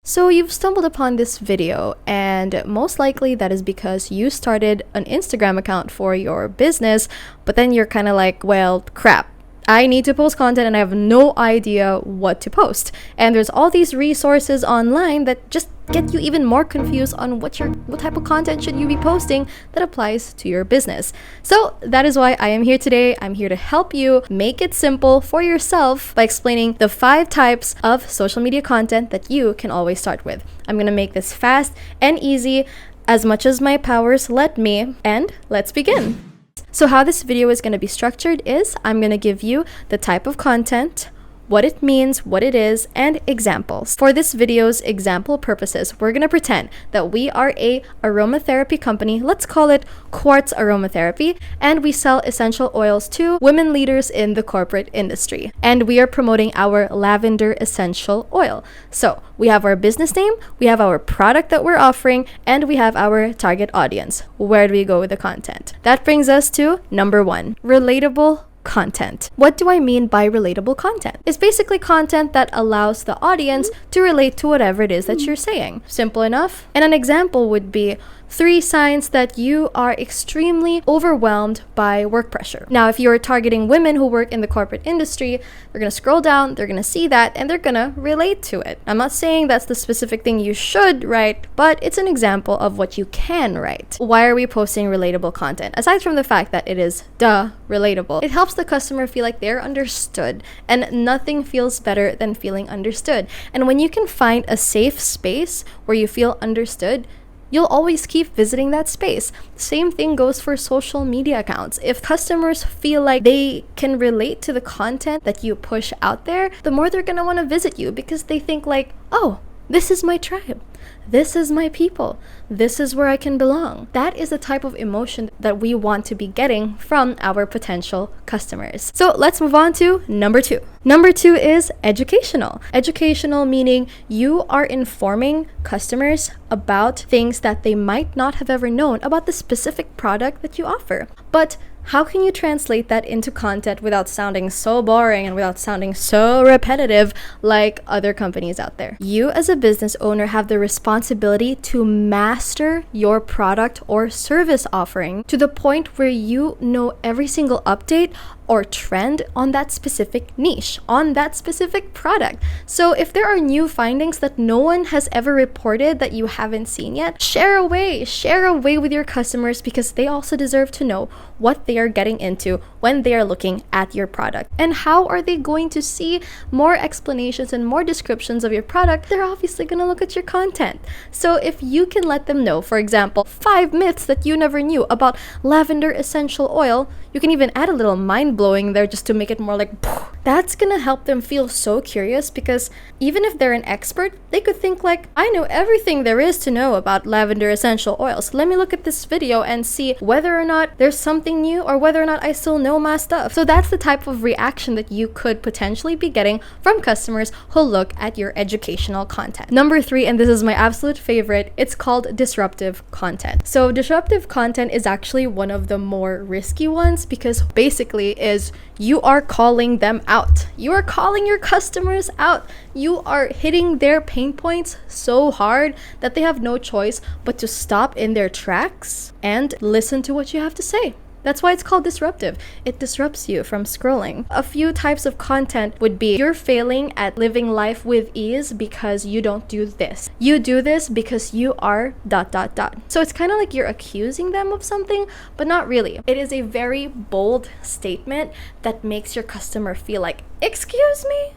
So you've stumbled upon this video, and most likely that is because you started an Instagram account for your business, but then you're kind of like, well, crap. I need to post content and I have no idea what to post. And there's all these resources online that just get you even more confused on what type of content should you be posting that applies to your business. So that is why I am here today. I'm here to help you make it simple for yourself by explaining the 5 types of social media content that you can always start with. I'm going to make this fast and easy as much as my powers let me, and let's begin. So how this video is going to be structured is I'm going to give you the type of content, what it means, what it is, and examples. For this video's example purposes, we're going to pretend that we are a aromatherapy company. Let's call it Quartz Aromatherapy, and we sell essential oils to women leaders in the corporate industry. And we are promoting our lavender essential oil. So we have our business name, we have our product that we're offering, and we have our target audience. Where do we go with the content? That brings us to number 1, relatable content. What do I mean by relatable content? It's basically content that allows the audience to relate to whatever it is that you're saying. Simple enough. And an example would be 3 signs that you are extremely overwhelmed by work pressure. Now, if you're targeting women who work in the corporate industry, they're going to scroll down, they're going to see that, and they're going to relate to it. I'm not saying that's the specific thing you should write, but it's an example of what you can write. Why are we posting relatable content? Aside from the fact that it is relatable, it helps the customer feel like they're understood, and nothing feels better than feeling understood. And when you can find a safe space where you feel understood, you'll always keep visiting that space. Same thing goes for social media accounts. If customers feel like they can relate to the content that you push out there, the more they're gonna want to visit you because they think like, oh, this is my tribe. This is my people. This is where I can belong. That is the type of emotion that we want to be getting from our potential customers. So let's move on to number 2. Number 2 is educational. Educational meaning you are informing customers about things that they might not have ever known about the specific product that you offer. But how can you translate that into content without sounding so boring and without sounding so repetitive like other companies out there? You as a business owner have the responsibility to master your product or service offering to the point where you know every single update or trend on that specific niche, on that specific product. So if there are new findings that no one has ever reported that you haven't seen yet, share away with your customers because they also deserve to know what they are getting into when they are looking at your product. And how are they going to see more explanations and more descriptions of your product? They're obviously going to look at your content. So if you can let them know, for example, 5 myths that you never knew about lavender essential oil, you can even add a little mind-blowing there just to make it more like, that's gonna help them feel so curious because even if they're an expert, they could think like, I know everything there is to know about lavender essential oils. Let me look at this video and see whether or not there's something new or whether or not I still know my stuff. So that's the type of reaction that you could potentially be getting from customers who look at your educational content. Number 3, and this is my absolute favorite, it's called disruptive content. So disruptive content is actually one of the more risky ones because basically is you are calling them out. You are calling your customers out. You are hitting their pain points so hard that they have no choice but to stop in their tracks and listen to what you have to say. That's why it's called disruptive. It disrupts you from scrolling. A few types of content would be you're failing at living life with ease because you don't do this. You do this because you are ... So it's kind of like you're accusing them of something, but not really. It is a very bold statement that makes your customer feel like, excuse me?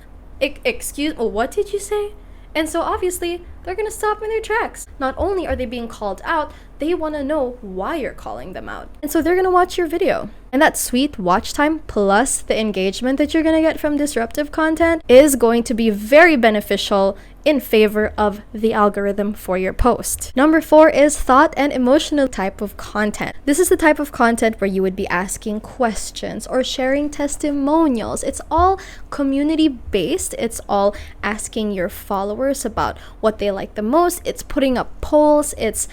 What did you say? And so obviously, they're going to stop in their tracks. Not only are they being called out, they want to know why you're calling them out. And so they're going to watch your video. And that sweet watch time plus the engagement that you're going to get from disruptive content is going to be very beneficial in favor of the algorithm for your post. Number 4 is thought and emotional type of content. This is the type of content where you would be asking questions or sharing testimonials. It's all community based. It's all asking your followers about what they like the most. It's putting up polls. It's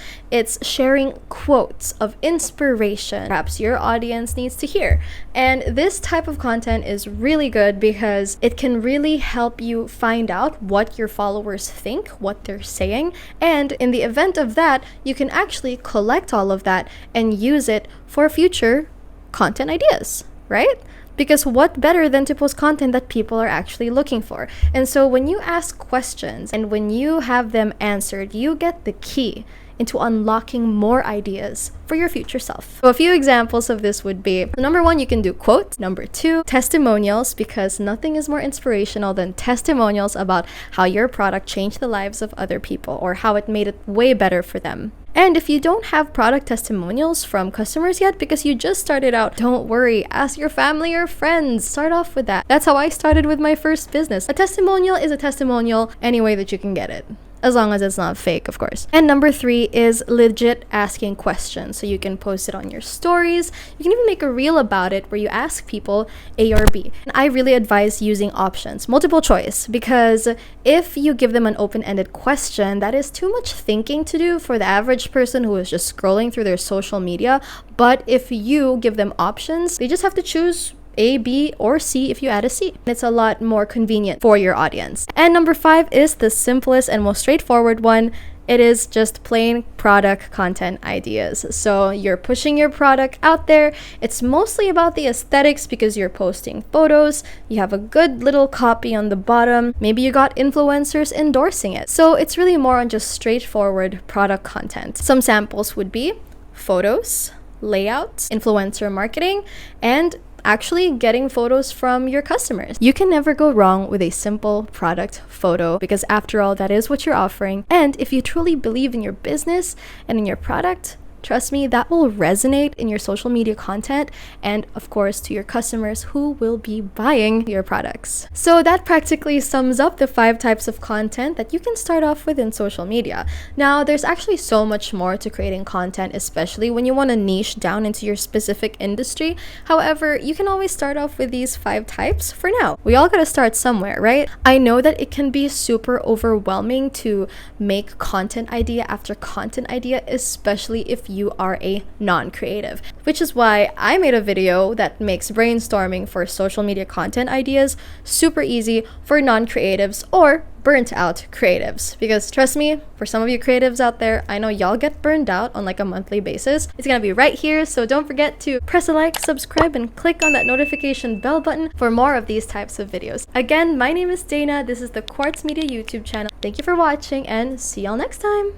sharing quotes of inspiration perhaps your audience needs to hear. And this type of content is really good because it can really help you find out what your followers followers think, what they're saying, and in the event of that, you can actually collect all of that and use it for future content ideas, right? Because what better than to post content that people are actually looking for? And so when you ask questions and when you have them answered, you get the key into unlocking more ideas for your future self. So a few examples of this would be, number one, you can do quotes. Number two, testimonials, because nothing is more inspirational than testimonials about how your product changed the lives of other people or how it made it way better for them. And if you don't have product testimonials from customers yet because you just started out, don't worry, ask your family or friends. Start off with that. That's how I started with my first business. A testimonial is a testimonial any way that you can get it, as long as it's not fake, of course. And number three is legit asking questions. So you can post it on your stories. You can even make a reel about it where you ask people A or B. And I really advise using options, multiple choice, because if you give them an open-ended question, that is too much thinking to do for the average person who is just scrolling through their social media. But if you give them options, they just have to choose A, B, or C if you add a C. It's a lot more convenient for your audience. And number five is the simplest and most straightforward one. It is just plain product content ideas. So you're pushing your product out there. It's mostly about the aesthetics because you're posting photos. You have a good little copy on the bottom. Maybe you got influencers endorsing it. So it's really more on just straightforward product content. Some samples would be photos, layouts, influencer marketing, and actually getting photos from your customers. You can never go wrong with a simple product photo because after all, that is what you're offering. And if you truly believe in your business and in your product, trust me, that will resonate in your social media content and of course to your customers who will be buying your products. So that practically sums up the 5 types of content that you can start off with in social media. Now, there's actually so much more to creating content, especially when you want to niche down into your specific industry. However, you can always start off with these 5 types for now. We all gotta start somewhere, right? I know that it can be super overwhelming to make content idea after content idea, especially if you are a non-creative, which is why I made a video that makes brainstorming for social media content ideas super easy for non-creatives or burnt out creatives. Because trust me, for some of you creatives out there, I know y'all get burned out on like a monthly basis. It's gonna be right here, so don't forget to press a like, subscribe, and click on that notification bell button for more of these types of videos. Again, my name is Dana. This is the Quartz Media YouTube channel. Thank you for watching and see y'all next time.